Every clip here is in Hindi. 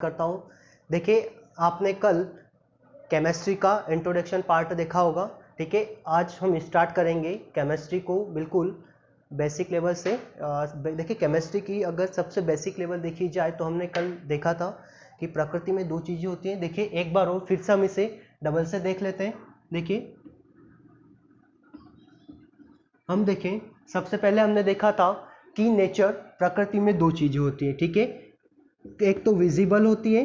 करता हूँ। देखिए, आपने कल केमिस्ट्री का इंट्रोडक्शन पार्ट देखा होगा, ठीक है। आज हम स्टार्ट करेंगे केमिस्ट्री को बिल्कुल बेसिक लेवल से। देखिए, केमिस्ट्री की अगर सबसे बेसिक लेवल देखी जाए तो हमने कल देखा था कि प्रकृति में दो चीज़ें होती हैं। देखिए, एक बार और फिर से हम इसे डबल से देख लेते हैं। देखिए, हम देखें, सबसे पहले हमने देखा था कि नेचर प्रकृति में दो चीज़ें होती हैं, ठीक है। एक तो विजिबल होती है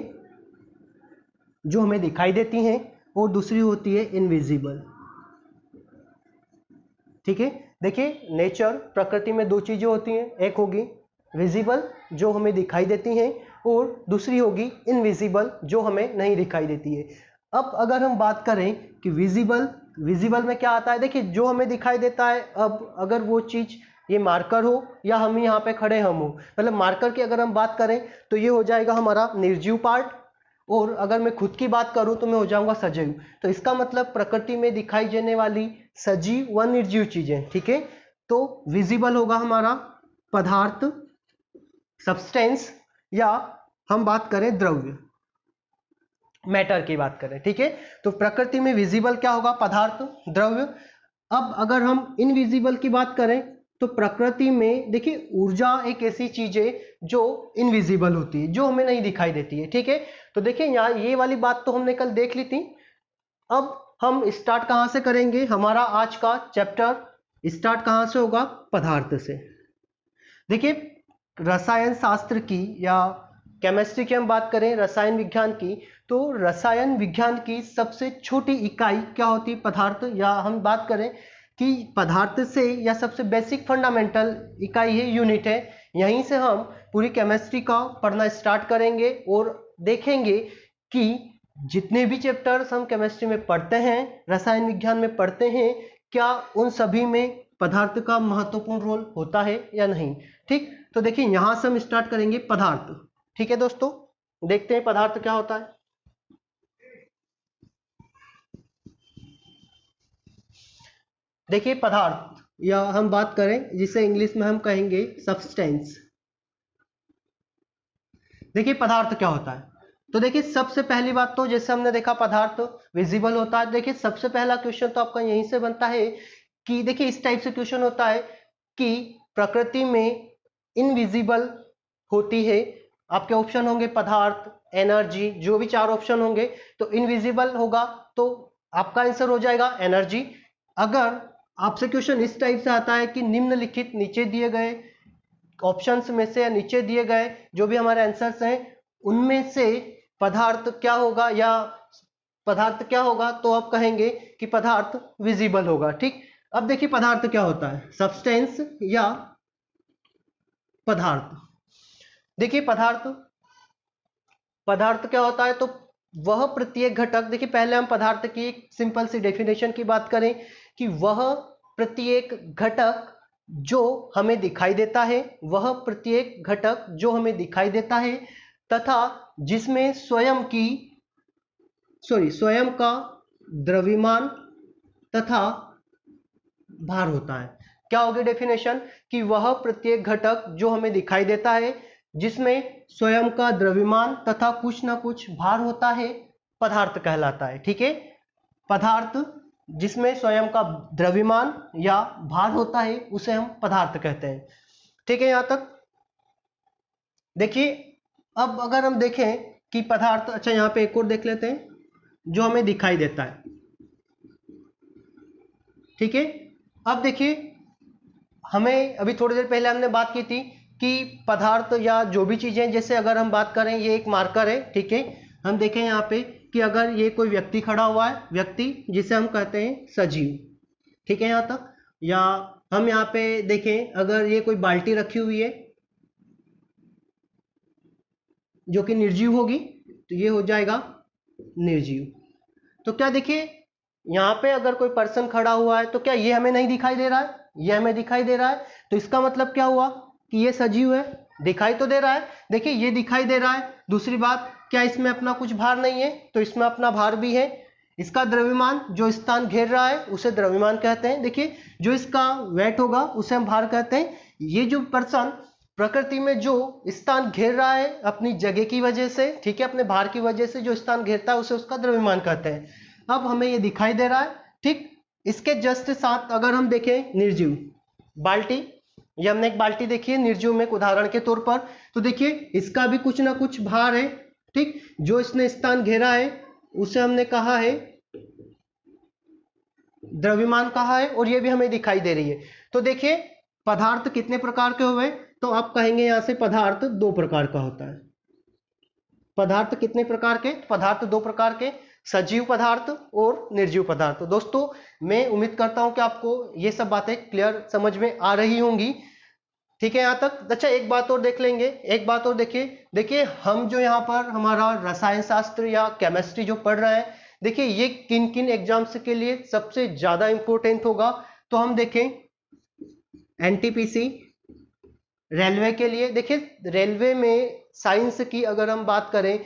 जो हमें दिखाई देती हैं, और दूसरी होती है इनविजिबल, ठीक है। देखिए, नेचर प्रकृति में दो चीजें होती हैं, एक होगी विजिबल जो हमें दिखाई देती हैं, और दूसरी होगी इनविजिबल जो हमें नहीं दिखाई देती है। अब अगर हम बात करें कि विजिबल में क्या आता है, देखिए जो हमें दिखाई देता है, अब अगर वो चीज ये मार्कर हो या हम यहाँ पे खड़े हम हो, मतलब मार्कर की अगर हम बात करें तो ये हो जाएगा हमारा निर्जीव पार्ट, और अगर मैं खुद की बात करूं तो मैं हो जाऊंगा सजीव। तो इसका मतलब प्रकृति में दिखाई देने वाली सजीव व निर्जीव चीजें, ठीक है। तो विजिबल होगा हमारा पदार्थ, सब्सटेंस, या हम बात करें द्रव्य, मैटर की बात करें, ठीक है। तो प्रकृति में विजिबल क्या होगा, पदार्थ, द्रव्य। अब अगर हम इनविजिबल की बात करें तो प्रकृति में देखिए ऊर्जा एक ऐसी चीज है जो इनविजिबल होती है, जो हमें नहीं दिखाई देती है, ठीक है। तो देखिए यहाँ ये वाली बात तो हमने कल देख ली थी। अब हम स्टार्ट कहां से करेंगे, हमारा आज का चैप्टर स्टार्ट कहां से होगा, पदार्थ से। देखिए, रसायन शास्त्र की या केमिस्ट्री की हम बात करें, रसायन विज्ञान की, तो रसायन विज्ञान की सबसे छोटी इकाई क्या होती है, पदार्थ। या हम बात करें कि पदार्थ से या सबसे बेसिक फंडामेंटल इकाई है, यूनिट है। यहीं से हम पूरी केमिस्ट्री का पढ़ना स्टार्ट करेंगे और देखेंगे कि जितने भी चैप्टर्स हम केमिस्ट्री में पढ़ते हैं, रसायन विज्ञान में पढ़ते हैं, क्या उन सभी में पदार्थ का महत्वपूर्ण रोल होता है या नहीं, ठीक। तो देखिए यहां से हम स्टार्ट करेंगे पदार्थ, ठीक है दोस्तों। देखते हैं पदार्थ क्या होता है। देखिए, पदार्थ या हम बात करें जिसे इंग्लिश में हम कहेंगे सब्सटेंस। देखिए, पदार्थ क्या होता है, तो देखिए सबसे पहली बात तो जैसे हमने देखा पदार्थ विजिबल होता है। देखिए सबसे पहला क्वेश्चन तो आपका यहीं से बनता है कि देखिए इस टाइप से क्वेश्चन होता है कि प्रकृति में इनविजिबल होती है। आपके ऑप्शन होंगे पदार्थ, एनर्जी, जो भी चार ऑप्शन होंगे, तो इनविजिबल होगा तो आपका आंसर हो जाएगा एनर्जी। अगर आपसे क्वेश्चन इस टाइप से आता है कि निम्नलिखित नीचे दिए गए ऑप्शंस में से या नीचे दिए गए जो भी हमारे आंसर्स हैं उनमें से पदार्थ क्या होगा, या पदार्थ क्या होगा, तो आप कहेंगे कि पदार्थ विजिबल होगा, ठीक। अब देखिए पदार्थ क्या होता है, सब्सटेंस या पदार्थ। देखिए पदार्थ क्या होता है, तो वह प्रत्येक घटक, देखिए पहले हम पदार्थ की एक सिंपल सी डेफिनेशन की बात करें कि वह प्रत्येक घटक जो हमें दिखाई देता है, वह प्रत्येक घटक जो हमें दिखाई देता है तथा जिसमें स्वयं का द्रव्यमान तथा भार होता है। क्या होगी डेफिनेशन, कि वह प्रत्येक घटक जो हमें दिखाई देता है जिसमें स्वयं का द्रव्यमान तथा कुछ ना कुछ भार होता है, पदार्थ कहलाता है, ठीक है। पदार्थ जिसमें स्वयं का द्रव्यमान या भार होता है उसे हम पदार्थ कहते हैं, ठीक है। यहां तक देखिए, अब अगर हम देखें कि पदार्थ, अच्छा यहां पे एक और देख लेते हैं जो हमें दिखाई देता है, ठीक है। अब देखिए, हमें अभी थोड़ी देर पहले हमने बात की थी कि पदार्थ या जो भी चीजें, जैसे अगर हम बात करें ये एक मार्कर है, ठीक है। हम देखें यहाँ पे कि अगर ये कोई व्यक्ति खड़ा हुआ है, व्यक्ति जिसे हम कहते हैं सजीव, ठीक है यहाँ तक। या हम यहाँ पे देखें अगर ये कोई बाल्टी रखी हुई है जो कि निर्जीव होगी, तो ये हो जाएगा निर्जीव। तो क्या देखिए यहाँ पे अगर कोई पर्सन खड़ा हुआ है तो क्या ये हमें नहीं दिखाई दे रहा है, ये हमें दिखाई दे रहा है, तो इसका मतलब क्या हुआ कि ये सजीव है, दिखाई तो दे रहा है। देखिए ये दिखाई दे रहा है, दूसरी बात क्या इसमें अपना कुछ भार नहीं है, तो इसमें अपना भार भी है। इसका द्रव्यमान, जो स्थान घेर रहा है उसे द्रव्यमान कहते हैं। देखिए जो इसका वेट होगा उसे हम भार कहते हैं। ये जो पर्सन प्रकृति में जो स्थान घेर रहा है अपनी जगह की वजह से, ठीक है, अपने भार की वजह से जो स्थान घेरता है उसे उसका द्रव्यमान कहते हैं। अब हमें ये दिखाई दे रहा है, ठीक। इसके जस्ट साथ अगर हम देखें निर्जीव बाल्टी, ये हमने एक बाल्टी देखी है निर्जीव में एक उदाहरण के तौर पर, तो देखिए इसका भी कुछ ना कुछ भार है, ठीक। जो इसने स्थान घेरा है उसे हमने कहा है द्रव्यमान कहा है, और ये भी हमें दिखाई दे रही है। तो देखिए पदार्थ कितने प्रकार के हुए, तो आप कहेंगे यहां से पदार्थ दो प्रकार का होता है। पदार्थ कितने प्रकार के, पदार्थ दो प्रकार के, सजीव पदार्थ और निर्जीव पदार्थ। दोस्तों मैं उम्मीद करता हूं कि आपको ये सब बातें क्लियर समझ में आ रही होंगी, ठीक है यहां तक। अच्छा एक बात और देख लेंगे, एक बात और देखिए हम जो यहाँ पर हमारा रसायन शास्त्र या केमिस्ट्री जो पढ़ रहे हैं, देखिए ये किन किन एग्जाम्स के लिए सबसे ज्यादा इंपॉर्टेंट होगा, तो हम देखें एनटीपीसी रेलवे के लिए। देखिए रेलवे में साइंस की अगर हम बात करें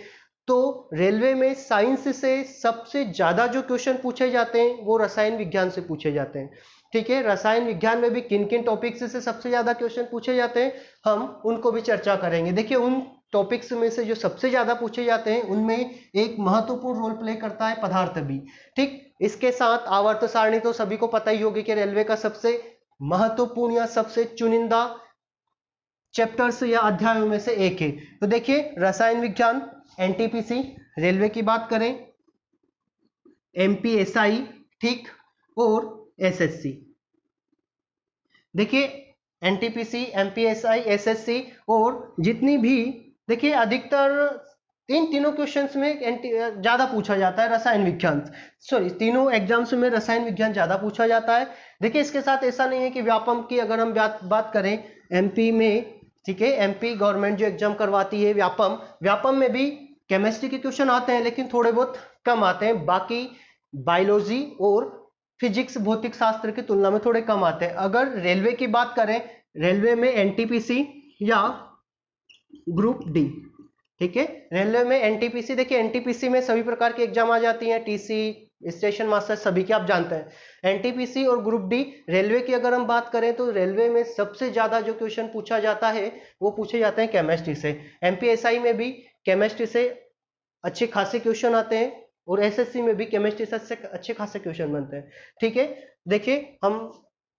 तो रेलवे में साइंस से सबसे ज्यादा जो क्वेश्चन पूछे जाते हैं वो रसायन विज्ञान से पूछे जाते हैं, ठीक है। रसायन विज्ञान में भी किन किन टॉपिक्स से सबसे ज्यादा क्वेश्चन पूछे जाते हैं हम उनको भी चर्चा करेंगे। देखिए उन टॉपिक्स में से जो सबसे ज्यादा पूछे जाते हैं उनमें एक महत्वपूर्ण रोल प्ले करता है पदार्थ भी, ठीक। इसके साथ आवर्त सारणी तो सभी को पता ही होगी कि रेलवे का सबसे महत्वपूर्ण या सबसे चुनिंदा चैप्टर्स या अध्यायों में से एक है। तो देखिए रसायन विज्ञान एनटीपीसी, रेलवे की बात करें एमपीएसआई, ठीक, और एसएससी। देखिए एनटीपीसी, एमपीएसआई, एसएससी और जितनी भी, देखिए अधिकतर इन तीनों क्वेश्चंस में ज्यादा पूछा जाता है रसायन विज्ञान, सॉरी तीनों एग्जाम्स में रसायन विज्ञान ज्यादा पूछा जाता है। देखिए इसके साथ ऐसा नहीं है कि व्यापम की अगर हम बात करें एमपी में, ठीक है, एमपी गवर्नमेंट जो एग्जाम करवाती है व्यापम में भी केमिस्ट्री के क्वेश्चन आते हैं लेकिन थोड़े बहुत कम आते हैं, बाकी बायोलॉजी और फिजिक्स भौतिक शास्त्र की तुलना में थोड़े कम आते हैं। अगर रेलवे की बात करें, रेलवे में एनटीपीसी या ग्रुप डी, ठीक है, रेलवे में एनटीपीसी, देखिए एनटीपीसी में सभी प्रकार की एग्जाम आ जाती हैं, टीसी, स्टेशन मास्टर सभी के आप जानते हैं। एनटीपीसी और ग्रुप डी रेलवे की अगर हम बात करें तो रेलवे में सबसे ज्यादा जो क्वेश्चन पूछा जाता है वो पूछे जाते हैं केमिस्ट्री से। एमपीएसआई में भी केमिस्ट्री से अच्छे खासे क्वेश्चन आते हैं और एसएससी में भी केमिस्ट्री से अच्छे खासे क्वेश्चन बनते हैं, ठीक है। देखिए हम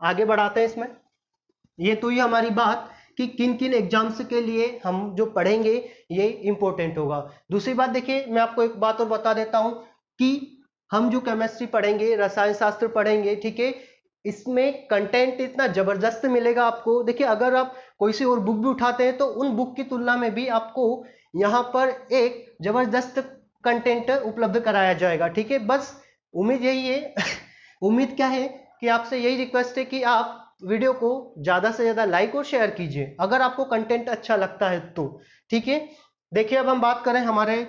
आगे बढ़ाते हैं इसमें, ये तो ही हमारी बात कि किन किन एग्जाम्स के लिए हम जो पढ़ेंगे ये इंपॉर्टेंट होगा। दूसरी बात देखिए मैं आपको एक बात और बता देता हूं कि हम जो केमिस्ट्री पढ़ेंगे, रसायन शास्त्र पढ़ेंगे, ठीक है, इसमें कंटेंट इतना जबरदस्त मिलेगा आपको। देखिए अगर आप कोई सी और बुक भी उठाते हैं तो उन बुक की तुलना में भी आपको यहाँ पर एक जबरदस्त कंटेंट उपलब्ध कराया जाएगा, ठीक है। बस उम्मीद यही है उम्मीद क्या है कि आपसे यही रिक्वेस्ट है कि आप वीडियो को ज्यादा से ज्यादा लाइक और शेयर कीजिए अगर आपको कंटेंट अच्छा लगता है तो, ठीक है। देखिए अब हम बात करें हमारे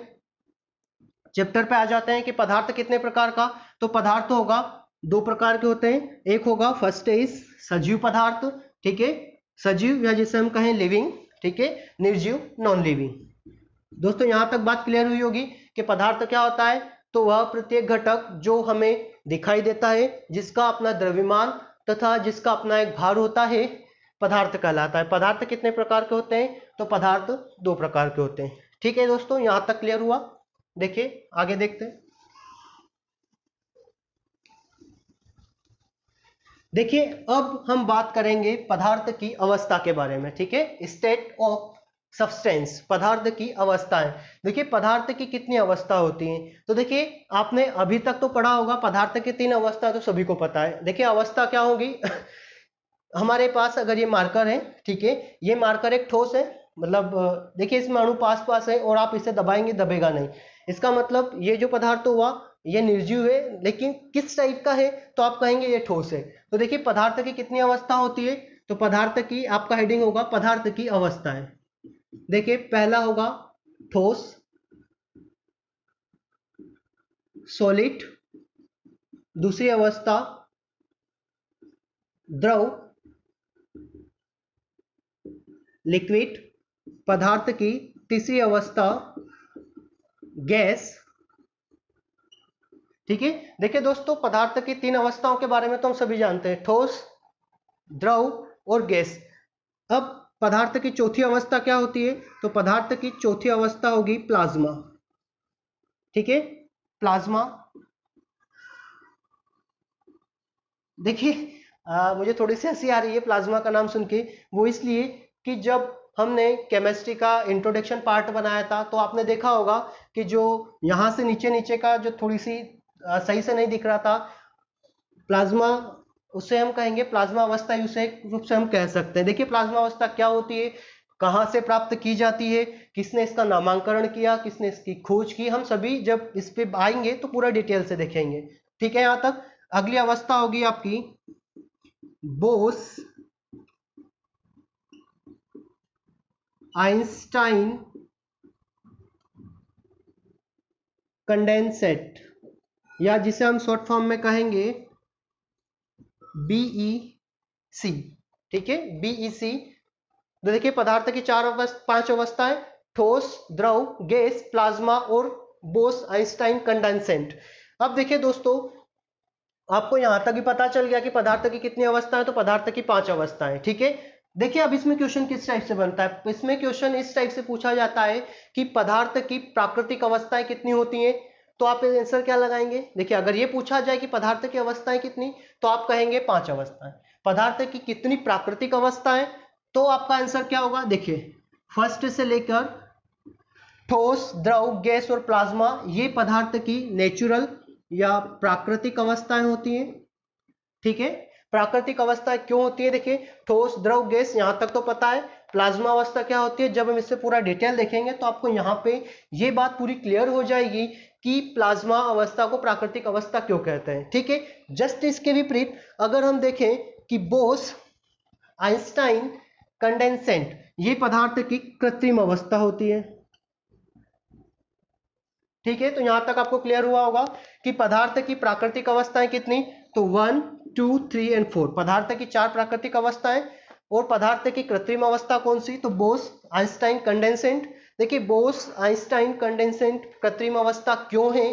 चैप्टर पे आ जाते हैं कि पदार्थ कितने प्रकार का, तो पदार्थ होगा दो प्रकार के होते हैं, एक होगा फर्स्ट इज सजीव पदार्थ, ठीक है, सजीव या जिसे हम कहें लिविंग, ठीक है, निर्जीव नॉन लिविंग। दोस्तों यहां तक बात क्लियर हुई होगी कि पदार्थ क्या होता है, तो वह प्रत्येक घटक जो हमें दिखाई देता है जिसका अपना द्रव्यमान तथा जिसका अपना एक भार होता है पदार्थ कहलाता है। पदार्थ कितने प्रकार के होते हैं, तो पदार्थ दो प्रकार के होते हैं, ठीक है दोस्तों, यहां तक क्लियर हुआ। देखिए आगे देखते हैं। देखिए अब हम बात करेंगे पदार्थ की अवस्था के बारे में, ठीक है, स्टेट ऑफ सब्सटेंस, पदार्थ की अवस्थाएं। देखिए पदार्थ की कितनी अवस्था होती हैं, तो देखिए आपने अभी तक तो पढ़ा होगा पदार्थ की तीन अवस्था, तो सभी को पता है। देखिए अवस्था क्या होगी हमारे पास अगर ये मार्कर है, ठीक है, ये मार्कर एक ठोस है, मतलब देखिए इसमें अणु पास है और आप इसे दबाएंगे दबेगा नहीं, इसका मतलब ये जो पदार्थ हुआ ये निर्जीव है, लेकिन किस टाइप का है, तो आप कहेंगे ये ठोस है। तो देखिए पदार्थ की कितनी अवस्था होती है, तो पदार्थ की आपका हेडिंग होगा पदार्थ की अवस्था है। देखिए पहला होगा ठोस, सॉलिड, दूसरी अवस्था द्रव, लिक्विड, पदार्थ की तीसरी अवस्था गैस, ठीक है। देखिए दोस्तों पदार्थ की तीन अवस्थाओं के बारे में तो हम सभी जानते हैं, ठोस, द्रव और गैस। अब पदार्थ की चौथी अवस्था क्या होती है? तो पदार्थ की चौथी अवस्था होगी प्लाज्मा। ठीक है, प्लाज्मा। देखिए मुझे थोड़ी सी हंसी आ रही है प्लाज्मा का नाम सुन के, वो इसलिए कि जब हमने केमिस्ट्री का इंट्रोडक्शन पार्ट बनाया था तो आपने देखा होगा कि जो यहाँ से नीचे नीचे का जो थोड़ी सी सही से नहीं दिख रहा था, प्लाज्मा, उसे हम कहेंगे प्लाज्मा अवस्था, उसे रूप से हम कह सकते हैं। देखिए प्लाज्मा अवस्था क्या होती है, कहाँ से प्राप्त की जाती है, किसने इसका नामांकन किया, किसने इसकी खोज की, हम सभी जब इस पे आएंगे तो पूरा डिटेल से देखेंगे। ठीक है, यहाँ तक। अगली अवस्था होगी आपकी बोस आइंस्टाइन कंडेंसेट, या जिसे हम शॉर्ट फॉर्म में कहेंगे बीईसी। ठीक है, बीईसी। तो देखिए पदार्थ की पांच अवस्थाएं, ठोस, द्रव, गैस, प्लाज्मा और बोस आइंस्टाइन कंडेंसेट। अब देखिए दोस्तों, आपको यहां तक भी पता चल गया कि पदार्थ की कितनी अवस्थाएं, तो पदार्थ की 5 अवस्थाएं। ठीक है, देखिए अब इसमें क्वेश्चन किस टाइप से बनता है? इसमें क्वेश्चन इस टाइप से पूछा जाता है कि पदार्थ की प्राकृतिक अवस्थाएं कितनी होती हैं, तो आप आंसर क्या लगाएंगे? देखिए अगर ये पूछा जाए कि पदार्थ की अवस्थाएं कितनी, तो आप कहेंगे 5 अवस्थाएं। पदार्थ की कितनी प्राकृतिक अवस्थाएं, तो आपका आंसर क्या होगा? देखिए फर्स्ट से लेकर ठोस, द्रव, गैस और प्लाज्मा, ये पदार्थ की नेचुरल या प्राकृतिक अवस्थाएं होती हैं। ठीक है, प्राकृतिक अवस्था क्यों होती है? देखिए ठोस, द्रव, गैस, यहां तक तो पता है। प्लाज्मा अवस्था क्या होती है, जब हम इससे पूरा डिटेल देखेंगे तो आपको यहां पे ये बात पूरी क्लियर हो जाएगी कि प्लाज्मा अवस्था को प्राकृतिक अवस्था क्यों कहते हैं। ठीक है, जस्ट इसके विपरीत अगर हम देखें कि बोस आइंस्टाइन कंडेंसेट, ये पदार्थ की कृत्रिम अवस्था होती है। ठीक है, तो यहां तक आपको क्लियर हुआ होगा कि पदार्थ की प्राकृतिक अवस्थाएं कितनी, तो 1, 2, 3 और 4, पदार्थ की 4 प्राकृतिक अवस्थाएं। और पदार्थ की कृत्रिम अवस्था कौन सी, तो बोस आइंस्टाइन कंडेंसेट। देखिए बोस आइंस्टाइन कंडेंसेट कृत्रिम अवस्था क्यों है,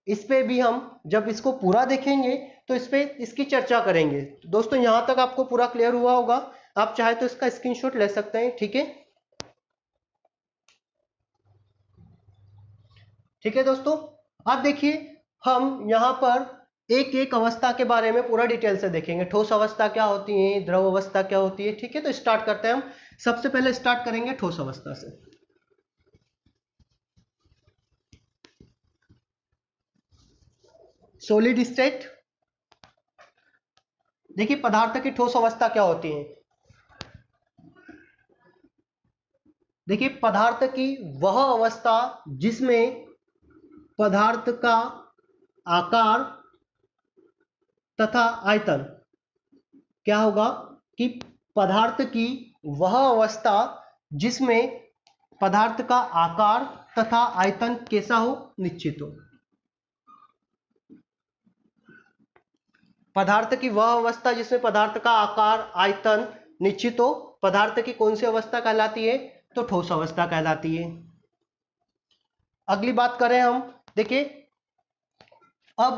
इस पे भी हम जब इसको पूरा देखेंगे तो इस पे इसकी चर्चा करेंगे। दोस्तों यहां तक आपको पूरा क्लियर हुआ होगा, आप चाहे तो इसका स्क्रीनशॉट ले सकते हैं। ठीक है, ठीक है दोस्तों। अब देखिए हम यहां पर एक एक अवस्था के बारे में पूरा डिटेल से देखेंगे। ठोस अवस्था क्या होती है, द्रव अवस्था क्या होती है। ठीक है, तो स्टार्ट करते हैं हम। सबसे पहले स्टार्ट करेंगे ठोस अवस्था से। Solid state. देखिए पदार्थ की ठोस अवस्था क्या होती है। देखिए पदार्थ की वह अवस्था जिसमें पदार्थ का आकार तथा आयतन क्या होगा, कि पदार्थ की वह अवस्था जिसमें पदार्थ का आकार तथा आयतन कैसा हो, निश्चित हो। पदार्थ की वह अवस्था जिसमें पदार्थ का आकार आयतन निश्चित हो, पदार्थ की कौन सी अवस्था कहलाती है, तो ठोस अवस्था कहलाती है। अगली बात करें हम, देखिए अब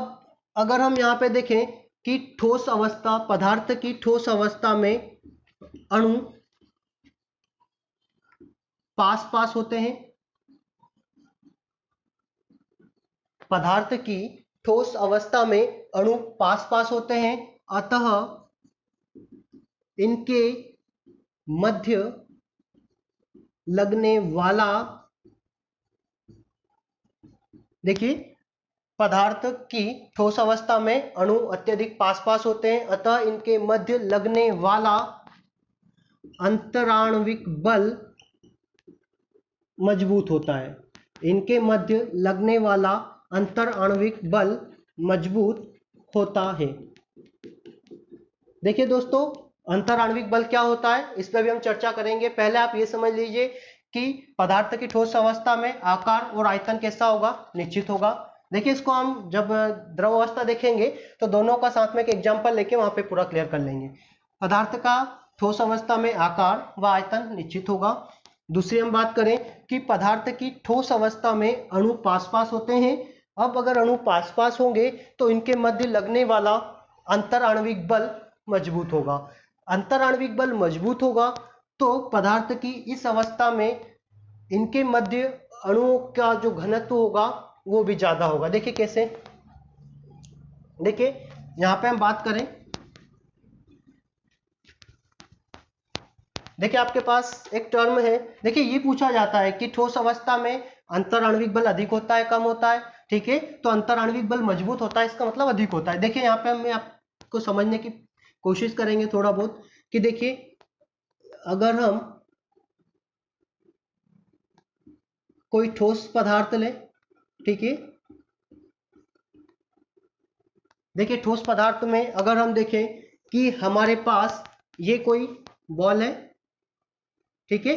अगर हम यहां पे देखें कि ठोस अवस्था, पदार्थ की ठोस अवस्था में अणु पास पास होते हैं। पदार्थ की ठोस अवस्था में अणु पास पास होते हैं, अतः इनके मध्य लगने वाला, देखिए पदार्थ की ठोस अवस्था में अणु अत्यधिक पास पास होते हैं, अतः इनके मध्य लगने वाला अंतराण्विक बल मजबूत होता है। इनके मध्य लगने वाला अंतराण्विक बल मजबूत होता है। देखिए दोस्तों अंतराण्विक बल क्या होता है, इस पर भी हम चर्चा करेंगे। पहले आप ये समझ लीजिए कि पदार्थ की ठोस अवस्था में आकार और आयतन कैसा होगा, निश्चित होगा। देखिए इसको हम जब द्रव अवस्था देखेंगे तो दोनों का साथ में एक एग्जांपल लेके वहां पे पूरा क्लियर कर लेंगे। पदार्थ का ठोस अवस्था में आकार व आयतन निश्चित होगा। दूसरी हम बात करें कि पदार्थ की ठोस अवस्था में अणु पास पास होते हैं। अब अगर अणु पास पास होंगे तो इनके मध्य लगने वाला अंतराण्विक बल मजबूत होगा। अंतराण्विक बल मजबूत होगा तो पदार्थ की इस अवस्था में इनके मध्य अणुओं का जो घनत्व होगा वो भी ज्यादा होगा। देखिए कैसे, देखिए यहां पे हम बात करें, देखिए आपके पास एक टर्म है, देखिए ये पूछा जाता है कि ठोस अवस्था में अंतर आणविक बल अधिक होता है कम होता है, ठीक है, तो अंतर आणविक बल मजबूत होता है, इसका मतलब अधिक होता है। देखिए यहाँ पे हम आपको समझने की कोशिश करेंगे थोड़ा बहुत कि देखिए अगर हम कोई ठोस पदार्थ लें, ठीक है, देखिए ठोस पदार्थ में अगर हम देखें कि हमारे पास ये कोई बॉल है, ठीक है,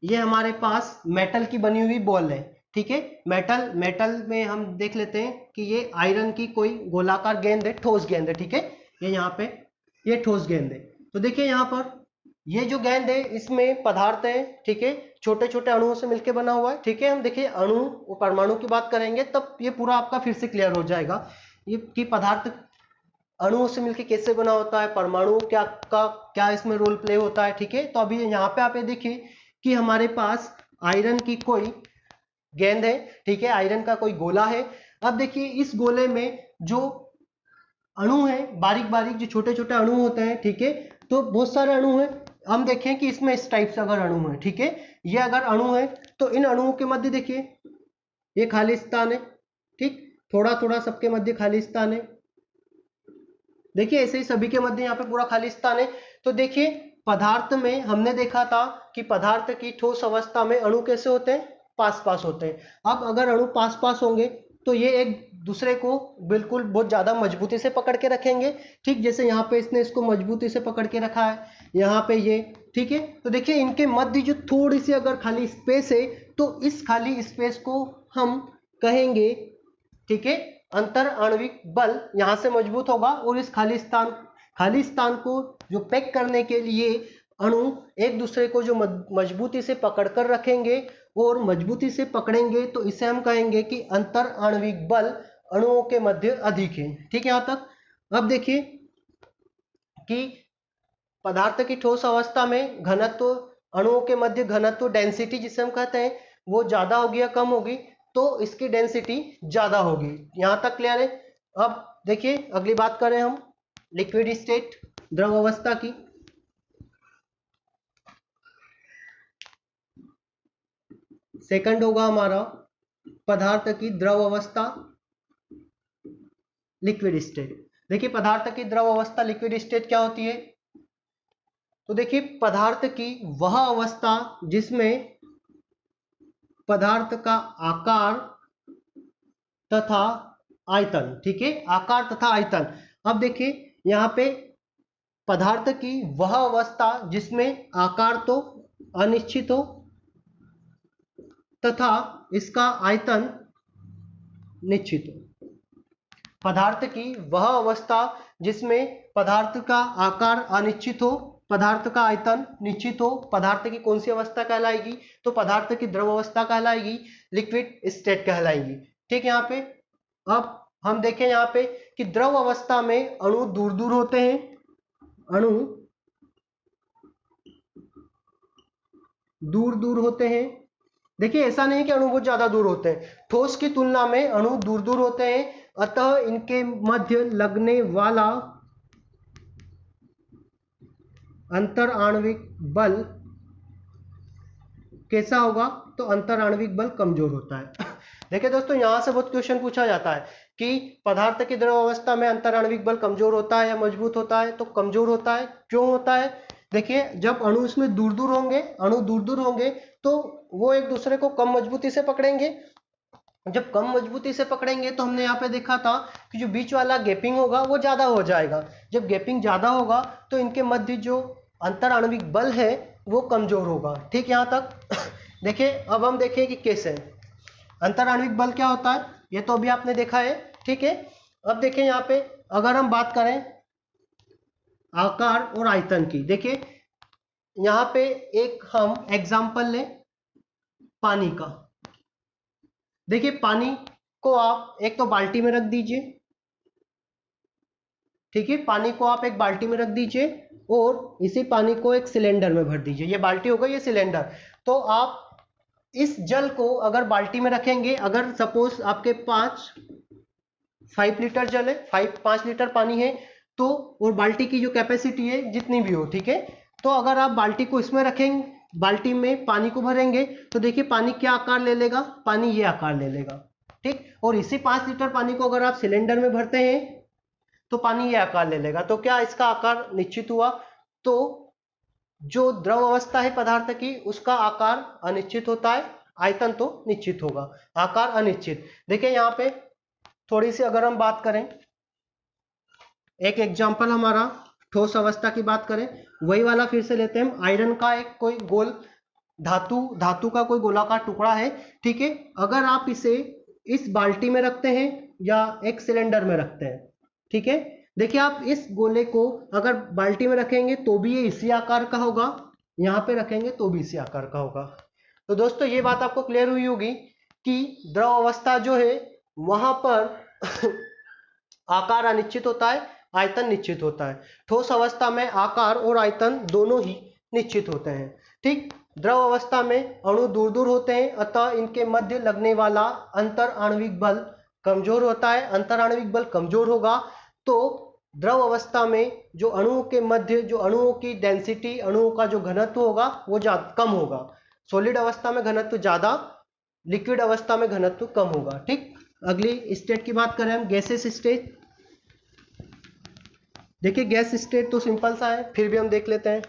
ये हमारे पास मेटल की बनी हुई बॉल है, ठीक है, मेटल में हम देख लेते हैं कि ये आयरन की कोई गोलाकार गेंद है, ठोस गेंद है, ठीक है, ये यहाँ पे ये ठोस गेंद है। तो देखिए यहाँ पर ये जो गेंद है इसमें पदार्थ है, ठीक है, छोटे छोटे अणुओं से मिलकर बना हुआ है, ठीक है, हम देखिए अणु परमाणु की बात करेंगे तब ये पूरा आपका फिर से क्लियर हो जाएगा ये कि पदार्थ अणुओं से मिलकर कैसे बना होता है, परमाणु क्या इसमें रोल प्ले होता है, ठीक है। तो अभी यहाँ पे आप ये देखिए कि हमारे पास आयरन की कोई गेंद है, ठीक है, आयरन का कोई गोला है। अब देखिए इस गोले में जो अणु है, बारीक बारीक जो छोटे छोटे अणु होते हैं, ठीक है, तो बहुत सारे अणु हैं। हम देखें कि इसमें इस टाइप से अगर अणु है, ठीक है, ये अगर अणु है तो इन अणुओं के मध्य देखिए ये खाली स्थान है, ठीक, थोड़ा थोड़ा सबके मध्य खाली स्थान है, देखिए ऐसे ही सभी के मध्य यहाँ पे पूरा खाली स्थान है। तो देखिए पदार्थ में हमने देखा था कि पदार्थ की ठोस अवस्था में अणु कैसे होते हैं, पास पास होते हैं। अब अगर अणु पास पास होंगे तो ये एक दूसरे को बिल्कुल बहुत ज्यादा मजबूती से पकड़ के रखेंगे, ठीक, जैसे यहाँ पे इसने इसको मजबूती से पकड़ के रखा है, यहाँ पे ये, ठीक है। तो देखिए इनके मध्य जो थोड़ी सी अगर खाली स्पेस है तो इस खाली स्पेस को हम कहेंगे, ठीक है, अंतर आणविक बल यहां से मजबूत होगा और इस खाली स्थान को जो पैक करने के लिए अणु एक दूसरे को जो मजबूती से पकड़कर रखेंगे और मजबूती से पकड़ेंगे तो इसे हम कहेंगे कि अंतर आणविक बल अणुओं के मध्य अधिक है, ठीक है यहां तक। अब देखिए कि पदार्थ की ठोस अवस्था में घनत्व, अणुओं के मध्य घनत्व, डेंसिटी जिसे हम कहते हैं वो ज्यादा होगी या कम होगी, तो इसकी डेंसिटी ज्यादा होगी, यहां तक क्लियर है। अब देखिए अगली बात करें हम लिक्विड स्टेट, द्रव अवस्था की। सेकंड होगा हमारा पदार्थ की द्रव अवस्था, लिक्विड स्टेट। देखिए पदार्थ की द्रव अवस्था लिक्विड स्टेट क्या होती है, तो देखिए पदार्थ की वह अवस्था जिसमें पदार्थ का आकार तथा आयतन, ठीक है, आकार तथा आयतन। अब देखिए यहां पे पदार्थ की वह अवस्था जिसमें आकार तो अनिश्चित हो तथा इसका आयतन निश्चित हो। पदार्थ की वह अवस्था जिसमें पदार्थ का आकार अनिश्चित हो, पदार्थ का आयतन निश्चित हो, पदार्थ की कौन सी अवस्था कहलाएगी, तो पदार्थ की द्रव अवस्था कहलाएगी, लिक्विड स्टेट कहलाएगी, ठीक है। यहाँ पे अब हम देखें यहाँ पे कि द्रव अवस्था में अणु दूर दूर होते हैं, अणु दूर दूर होते हैं। देखिए ऐसा नहीं कि अणु बहुत ज्यादा दूर होते हैं, ठोस की तुलना में अणु दूर दूर होते हैं, अतः इनके मध्य लगने वाला अंतर आणविक बल कैसा होगा, तो अंतर आणविक बल कमजोर होता है। देखिए दोस्तों यहां से बहुत क्वेश्चन पूछा जाता है कि पदार्थ की द्रव अवस्था में अंतर आणविक बल कमजोर होता है या मजबूत होता है, तो कमजोर होता है, क्यों होता है। देखिए जब अणु इसमें दूर दूर होंगे, अणु दूर दूर होंगे तो वो एक दूसरे को कम मजबूती से पकड़ेंगे, जब कम मजबूती से पकड़ेंगे तो हमने यहाँ पे देखा था कि जो बीच वाला गैपिंग होगा वो ज्यादा हो जाएगा, जब गैपिंग ज्यादा होगा तो इनके मध्य जो अंतर आणविक बल है वो कमजोर होगा, ठीक, यहाँ तक। देखिए अब हम देखें कि कैसे अंतर आणविक बल क्या होता है, ये तो अभी आपने देखा है, ठीक है। अब देखें यहाँ पे अगर हम बात करें आकार और आयतन की, देखिए यहाँ पे एक हम एग्जाम्पल लें पानी का। देखिए पानी को आप एक तो बाल्टी में रख दीजिए, ठीक है, पानी को आप एक बाल्टी में रख दीजिए और इसी पानी को एक सिलेंडर में भर दीजिए। ये बाल्टी होगा, ये सिलेंडर। तो आप इस जल को अगर बाल्टी में रखेंगे, अगर सपोज आपके 5 लीटर जल है, 5 लीटर पानी है, तो और बाल्टी की जो कैपेसिटी है जितनी भी हो, ठीक है, तो अगर आप बाल्टी को इसमें रखेंगे, बाल्टी में पानी को भरेंगे, तो देखिए पानी क्या आकार ले लेगा, पानी ये आकार ले लेगा, ठीक। और इसी 5 लीटर पानी को अगर आप सिलेंडर में भरते हैं तो पानी ये आकार ले लेगा। तो क्या इसका आकार निश्चित हुआ? तो जो द्रव अवस्था है पदार्थ की, उसका आकार अनिश्चित होता है, आयतन तो निश्चित होगा, आकार अनिश्चित। देखिए यहाँ पे थोड़ी सी अगर हम बात करें, एक एग्जांपल हमारा ठोस अवस्था की बात करें, वही वाला फिर से लेते हैं हम। आयरन का एक कोई गोल धातु का कोई गोलाकार टुकड़ा है, ठीक है। अगर आप इसे इस बाल्टी में रखते हैं या एक सिलेंडर में रखते हैं, ठीक है, देखिए आप इस गोले को अगर बाल्टी में रखेंगे तो भी ये इसी आकार का होगा, यहाँ पे रखेंगे तो भी इसी आकार का होगा। तो दोस्तों ये बात आपको क्लियर हुई होगी कि द्रव अवस्था जो है वहां पर आकार अनिश्चित होता है, आयतन निश्चित होता है। ठोस अवस्था में आकार और आयतन दोनों ही निश्चित होते हैं, ठीक। द्रव अवस्था में अणु दूर दूर होते हैं, अतः इनके मध्य लगने वाला अंतर आणविक बल कमजोर होता है। अंतर आणविक बल कमजोर होगा तो द्रव अवस्था में जो अणुओं के मध्य, जो अणुओं की डेंसिटी, अणुओं का जो घनत्व होगा वो कम होगा। सॉलिड अवस्था में घनत्व ज्यादा, लिक्विड अवस्था में घनत्व कम होगा, ठीक। अगली स्टेट की बात करें हम, गैसेस स्टेट। देखिए गैस स्टेट तो सिंपल सा है, फिर भी हम देख लेते हैं।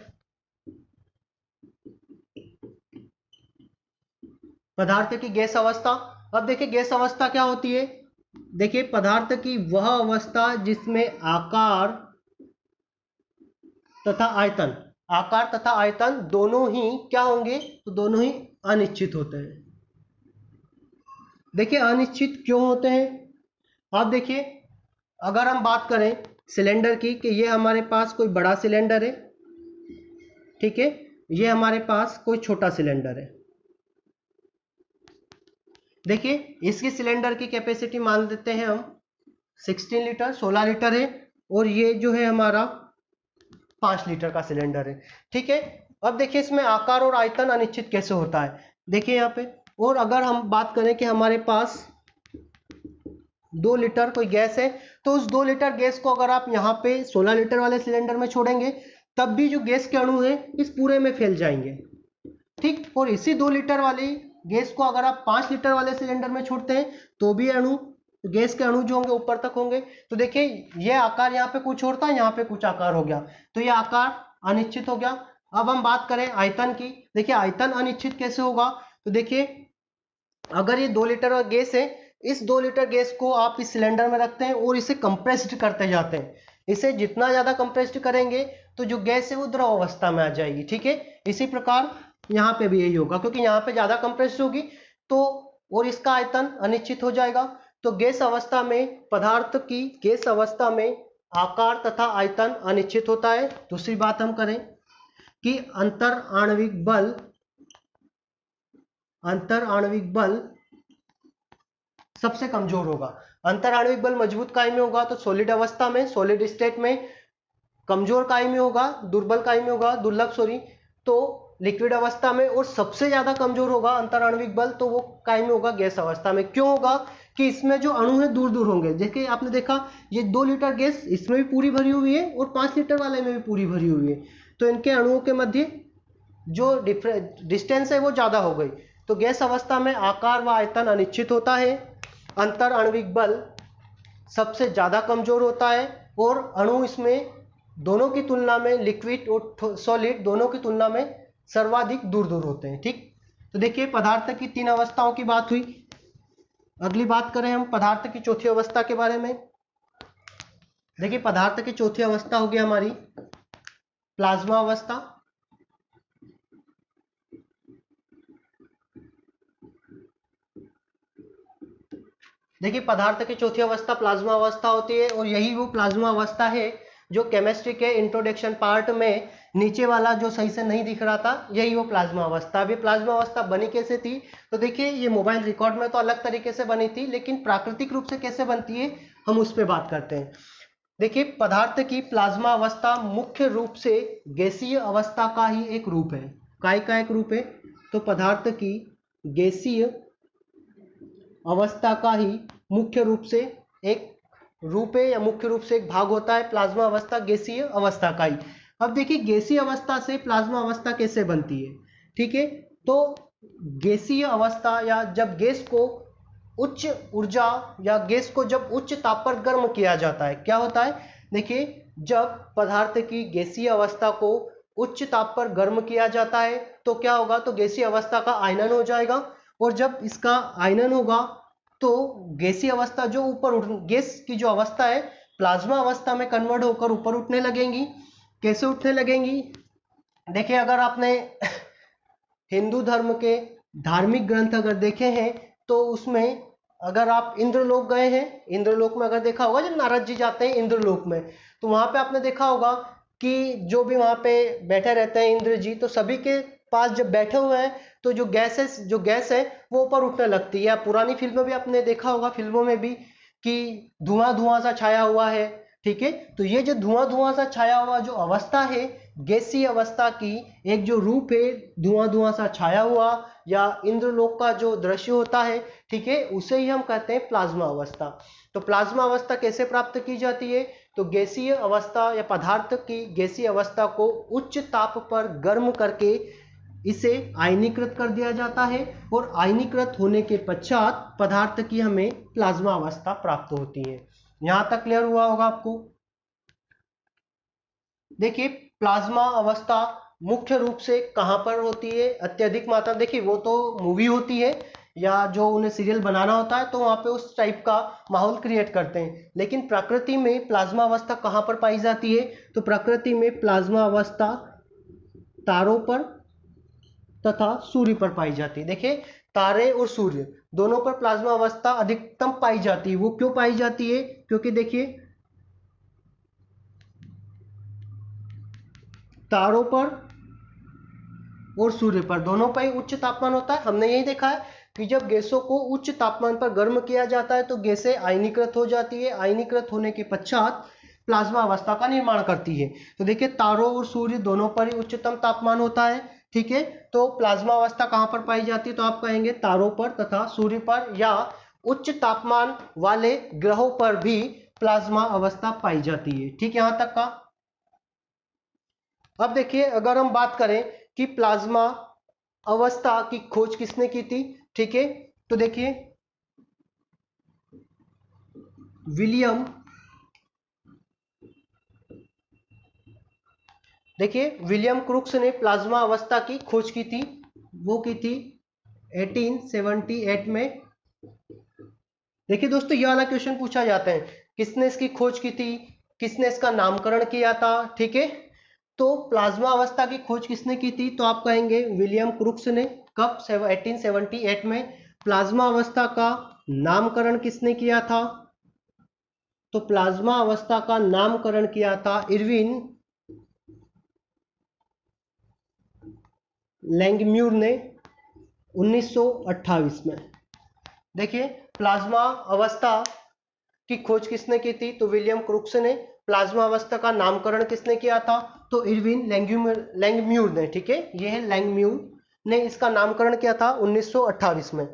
पदार्थ की गैस अवस्था। अब देखिए गैस अवस्था क्या होती है, देखिए पदार्थ की वह अवस्था जिसमें आकार तथा आयतन, आकार तथा आयतन दोनों ही क्या होंगे, तो दोनों ही अनिश्चित होते हैं। देखिए अनिश्चित क्यों होते हैं, आप देखिए अगर हम बात करें सिलेंडर की, कि ये हमारे पास कोई बड़ा सिलेंडर है, ठीक है, ये हमारे पास कोई छोटा सिलेंडर है। देखिए इसकी सिलेंडर की कैपेसिटी मान लेते हैं हम 16 लीटर, 16 लीटर है, और ये जो है हमारा 5 लीटर का सिलेंडर है, ठीक है। अब देखिए इसमें आकार और आयतन अनिश्चित कैसे होता है, देखिए यहाँ पे। और अगर हम बात करें कि हमारे पास 2 लीटर कोई गैस है, तो उस 2 लीटर गैस को अगर आप यहाँ पे 16 लीटर वाले सिलेंडर में छोड़ेंगे, तब भी जो गैस के अणु है इस पूरे में फैल जाएंगे, ठीक। और इसी 2 लीटर वाली गैस को अगर आप 5 लीटर वाले सिलेंडर में छोड़ते हैं तो भी अणु, गैस के अणु जो होंगे ऊपर तक होंगे। तो देखिए ये आकार यहाँ पे कुछ और था, यहाँ पे कुछ आकार हो गया, तो ये आकार अनिश्चित हो गया। अब हम बात करें आयतन की, देखिए आयतन अनिश्चित कैसे होगा, तो देखिए अगर ये 2 लीटर का गैस है, इस 2 लीटर गैस को आप इस सिलेंडर में रखते हैं और इसे कंप्रेस्ड करते जाते हैं। इसे जितना ज्यादा कंप्रेस्ड करेंगे तो जो गैस है वो द्रव अवस्था में आ जाएगी, ठीक है। इसी प्रकार यहाँ पे भी यही होगा, क्योंकि यहाँ पे ज्यादा कंप्रेस्ड होगी तो, और इसका आयतन अनिश्चित हो जाएगा। तो गैस अवस्था में, पदार्थ की गैस अवस्था में आकार तथा आयतन अनिश्चित होता है। दूसरी बात हम करें कि अंतर आणविक बल सबसे कमजोर होगा। अंतर आणविक बल मजबूत काय में होगा, तो सॉलिड अवस्था में, सॉलिड स्टेट में कमजोर काय में होगा, दुर्बल काय में होगा, दुर्लभ सॉरी, तो लिक्विड अवस्था में। और सबसे ज्यादा कमजोर होगा अंतर आणविक बल, तो वो काय में होगा, गैस अवस्था में। क्यों होगा, कि इसमें जो अणु है दूर दूर होंगे। देखिए आपने देखा ये 2 लीटर गैस इसमें भी पूरी भरी हुई है और 5 लीटर वाले में भी पूरी भरी हुई है, तो इनके अणुओं के मध्य जो डिस्टेंस है वो ज्यादा हो गई। तो गैस अवस्था में आकार व आयतन अनिश्चित होता है, अंतर आणविक बल सबसे ज्यादा कमजोर होता है, और अणु इसमें दोनों की तुलना में, लिक्विड और सॉलिड दोनों की तुलना में सर्वाधिक दूर दूर होते हैं, ठीक। तो देखिए पदार्थ की 3 अवस्थाओं की बात हुई। अगली बात करें हम पदार्थ की चौथी अवस्था के बारे में। देखिए पदार्थ की चौथी अवस्था होगी हमारी प्लाज्मा अवस्था। देखिए पदार्थ की चौथी अवस्था प्लाज्मा अवस्था होती है, और यही वो प्लाज्मा अवस्था है जो केमिस्ट्री के इंट्रोडक्शन पार्ट में नीचे वाला जो सही से नहीं दिख रहा था, यही वो प्लाज्मा अवस्था। अभी प्लाज्मा अवस्था बनी कैसे थी, तो देखिए ये मोबाइल रिकॉर्ड में तो अलग तरीके से बनी थी, लेकिन प्राकृतिक रूप से कैसे बनती है हम उस पर बात करते हैं। देखिए पदार्थ की प्लाज्मा अवस्था मुख्य रूप से गैसीय अवस्था का ही एक रूप है। काय का एक रूप है? तो पदार्थ की गैसीय अवस्था का ही मुख्य रूप से एक रूप है या मुख्य रूप से एक भाग होता है प्लाज्मा अवस्था गैसीय अवस्था का ही। अब देखिए गैसीय अवस्था से प्लाज्मा अवस्था कैसे बनती है, ठीक है। तो गैसीय अवस्था या जब गैस को उच्च ऊर्जा या गैस को जब उच्च ताप पर गर्म किया जाता है, क्या होता है? देखिए जब पदार्थ की गैसीय अवस्था को उच्च ताप पर गर्म किया जाता है तो क्या होगा? तो गैसीय अवस्था का आयनन हो जाएगा, और जब इसका आयनन होगा तो गैसीय अवस्था जो ऊपर उठ गैस की जो अवस्था है प्लाज्मा अवस्था में कन्वर्ट होकर ऊपर उठने लगेंगी। कैसे उठने लगेंगी? देखिए अगर आपने हिंदू धर्म के धार्मिक ग्रंथ अगर देखे हैं तो उसमें अगर आप इंद्रलोक गए हैं, इंद्रलोक में अगर देखा होगा जब नारद जी जाते हैं इंद्रलोक में, तो वहां पे आपने देखा होगा कि जो भी वहां पे बैठे रहते हैं इंद्र जी, तो सभी के पास जब बैठे हुए हैं तो जो गैस है वो ऊपर उठने लगती है। पुरानी फिल्म में भी आपने देखा होगा, फिल्मों में भी, कि धुआं धुआं सा छाया हुआ है, ठीक है। तो ये जो धुआं धुआं सा छाया हुआ जो अवस्था है गैसीय अवस्था की, एक जो रूप है धुआं धुआं सा छाया हुआ या इंद्रलोक का जो दृश्य होता है, ठीक है, उसे ही हम कहते हैं प्लाज्मा अवस्था। तो प्लाज्मा अवस्था कैसे प्राप्त की जाती है? तो गैसीय अवस्था या पदार्थ की गैसीय अवस्था को उच्च ताप पर गर्म करके इसे आयनीकृत कर दिया जाता है, और आयनीकृत होने के पश्चात पदार्थ की हमें प्लाज्मा अवस्था प्राप्त होती है। यहां तक क्लियर हुआ होगा आपको? देखिए प्लाज्मा अवस्था मुख्य रूप से कहां पर होती है अत्यधिक मात्रा? देखिए वो तो मूवी होती है या जो उन्हें सीरियल बनाना होता है तो वहां पे उस टाइप का माहौल क्रिएट करते हैं, लेकिन प्रकृति में प्लाज्मा अवस्था कहां पर पाई जाती है? तो प्रकृति में प्लाज्मा अवस्था तारों पर तथा सूर्य पर पाई जाती है। देखिए तारे और सूर्य दोनों पर प्लाज्मा अवस्था अधिकतम पाई जाती है। वो क्यों पाई जाती है? क्योंकि देखिए तारों पर और सूर्य पर दोनों पर ही उच्च तापमान होता है। हमने यही देखा है कि जब गैसों को उच्च तापमान पर गर्म किया जाता है तो गैसें आयनीकृत हो जाती है, आयनीकृत होने के पश्चात प्लाज्मा अवस्था का निर्माण करती है। तो देखिए तारों और सूर्य दोनों पर ही उच्चतम तापमान होता है, ठीक है। तो प्लाज्मा अवस्था कहां पर पाई जाती है? तो आप कहेंगे तारों पर तथा सूर्य पर, या उच्च तापमान वाले ग्रहों पर भी प्लाज्मा अवस्था पाई जाती है, ठीक। यहां तक का। अब देखिए अगर हम बात करें कि प्लाज्मा अवस्था की खोज किसने की थी, ठीक है, तो देखिए विलियम विलियम क्रुक्स ने प्लाज्मा अवस्था की खोज की थी। वो की थी 1878 में। देखिए दोस्तों ये वाला क्वेश्चन पूछा जाता है, किसने इसकी खोज की थी, किसने इसका नामकरण किया था, ठीक है। तो प्लाज्मा अवस्था की खोज किसने की थी? तो आप कहेंगे विलियम क्रुक्स ने। कब? 1878 में। प्लाज्मा अवस्था का नामकरण किसने किया था? तो प्लाज्मा अवस्था का नामकरण किया था इरविन लैंगम्यूर ने 1928 में। देखिए प्लाज्मा अवस्था की खोज किसने की थी? तो विलियम क्रुक्स ने। प्लाज्मा अवस्था का नामकरण किसने किया था? तो इरविन लैंगम्यूर ने, ठीक है। ये है लैंगम्यूर ने इसका नामकरण किया था 1928 में,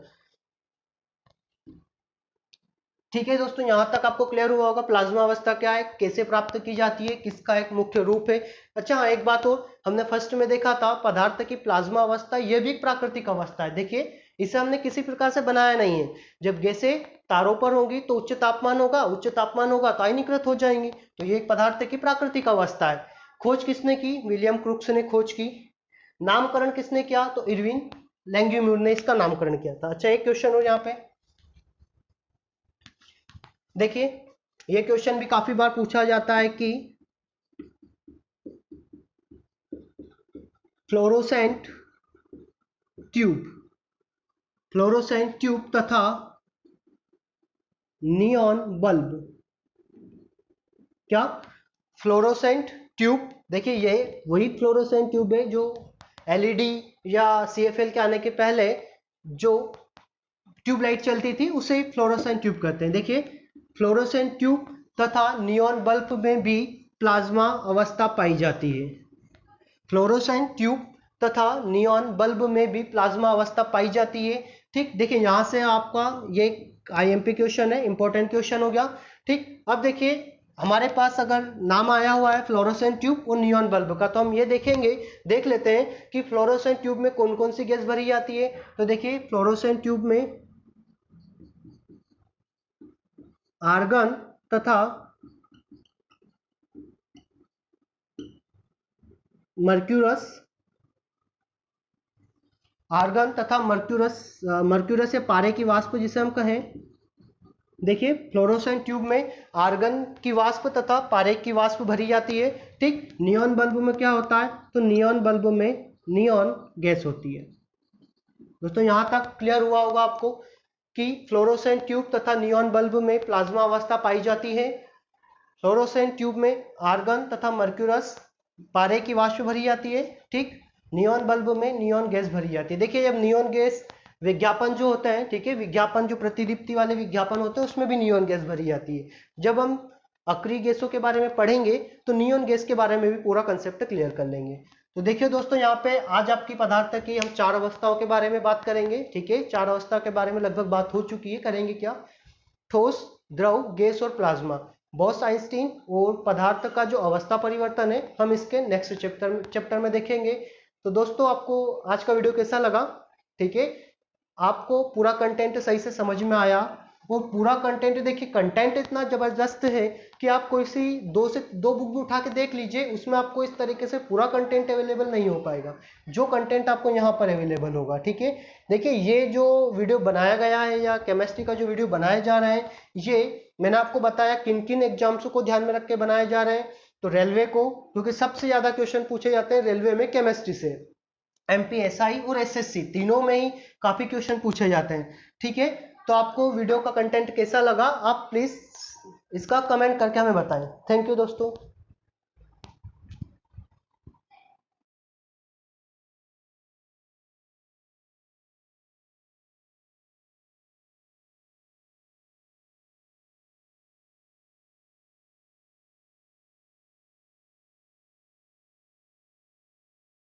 ठीक है दोस्तों। यहां तक आपको क्लियर हुआ होगा प्लाज्मा अवस्था क्या है, कैसे प्राप्त की जाती है, किसका एक मुख्य रूप है। अच्छा हाँ, एक बात और हमने फर्स्ट में देखा था पदार्थ की प्लाज्मा अवस्था, यह भी एक प्राकृतिक अवस्था है। देखिए इसे हमने किसी प्रकार से बनाया नहीं है। जब गैसें तारों पर होंगी तो उच्च तापमान होगा, उच्च तापमान होगा तो आयनीकृत हो जाएंगी, तो ये एक पदार्थ की प्राकृतिक अवस्था है। खोज किसने की? विलियम क्रुक्स ने खोज की। नामकरण किसने किया? तो इरविन लैंगम्यूर ने इसका नामकरण किया था। अच्छा एक क्वेश्चन हो यहाँ पे, देखिए ये क्वेश्चन भी काफी बार पूछा जाता है कि फ्लोरोसेंट ट्यूब तथा नियॉन बल्ब, क्या फ्लोरोसेंट ट्यूब? देखिए ये वही फ्लोरोसेंट ट्यूब है जो एलईडी या सीएफएल के आने के पहले जो ट्यूबलाइट चलती थी उसे फ्लोरोसेंट ट्यूब कहते हैं। देखिए फ्लोरोसेंट ट्यूब तथा नियॉन बल्ब में भी प्लाज्मा अवस्था पाई जाती है। फ्लोरोसेंट ट्यूब तथा नियॉन बल्ब में भी प्लाज्मा अवस्था पाई जाती है। ठीक, देखिए यहाँ से आपका ये आईएमपी क्वेश्चन है, इंपॉर्टेंट क्वेश्चन हो गया। ठीक, अब देखिए हमारे पास अगर नाम आया हुआ है फ्लोरोसेंट ट्यूब और नियॉन बल्ब का, तो हम ये देख लेते हैं कि फ्लोरोसेंट ट्यूब में कौन कौन सी गैस भरी जाती है। तो देखिए फ्लोरोसेंट ट्यूब में आर्गन तथा मर्क्यूरस, मर्क्यूरस या पारे की वाष्प जिसे हम कहें। देखिए फ्लोरोसेंट ट्यूब में आर्गन की वाष्प तथा पारे की वाष्प भरी जाती है। ठीक, नियॉन बल्ब में क्या होता है, तो नियॉन बल्ब में नियॉन गैस होती है। दोस्तों यहां तक क्लियर हुआ होगा आपको कि फ्लोरोसेंट ट्यूब तथा नियॉन बल्ब में प्लाज्मा अवस्था पाई जाती है। फ्लोरोसेंट ट्यूब में आर्गन तथा मर्क्यूरस पारे की वाष्प भरी जाती है। ठीक, नियॉन बल्ब में नियॉन गैस भरी जाती है। देखिए जब नियॉन गैस विज्ञापन जो होता है, ठीक है, विज्ञापन जो प्रतिदीप्ति वाले विज्ञापन होते हैं उसमें भी नियॉन गैस भरी जाती है। जब हम अक्रिय गैसों के बारे में पढ़ेंगे तो नियॉन गैस के बारे में भी पूरा कंसेप्ट क्लियर कर लेंगे। तो देखिए दोस्तों यहाँ पे आज आपकी पदार्थ की हम 4 अवस्थाओं के बारे में बात करेंगे। ठीक है, 4 अवस्था के बारे में लगभग बात हो चुकी है। करेंगे क्या, ठोस, द्रव, गैस और प्लाज्मा, बॉस आइंस्टीन और पदार्थ का जो अवस्था परिवर्तन है, हम इसके नेक्स्ट चैप्टर में देखेंगे। तो दोस्तों आपको आज का वीडियो कैसा लगा, ठीक है, आपको पूरा कंटेंट सही से समझ में आया? और पूरा कंटेंट देखिए, कंटेंट इतना जबरदस्त है कि आप कोई सी 2 से 2 बुक भी उठा के देख लीजिए, उसमें आपको इस तरीके से पूरा कंटेंट अवेलेबल नहीं हो पाएगा जो कंटेंट आपको यहाँ पर अवेलेबल होगा। ठीक है, देखिए ये जो वीडियो बनाया गया है या केमिस्ट्री का जो वीडियो बनाया जा रहा है, ये मैंने आपको बताया किन किन एग्जाम्स को ध्यान में रख के बनाए जा रहे हैं। तो रेलवे को, क्योंकि सबसे ज्यादा क्वेश्चन पूछे जाते हैं रेलवे में केमिस्ट्री से, एमपीएसआई और एसएससी तीनों में ही काफी क्वेश्चन पूछे जाते हैं। ठीक है, तो आपको वीडियो का कंटेंट कैसा लगा, आप प्लीज इसका कमेंट करके हमें बताएं। थैंक यू दोस्तों।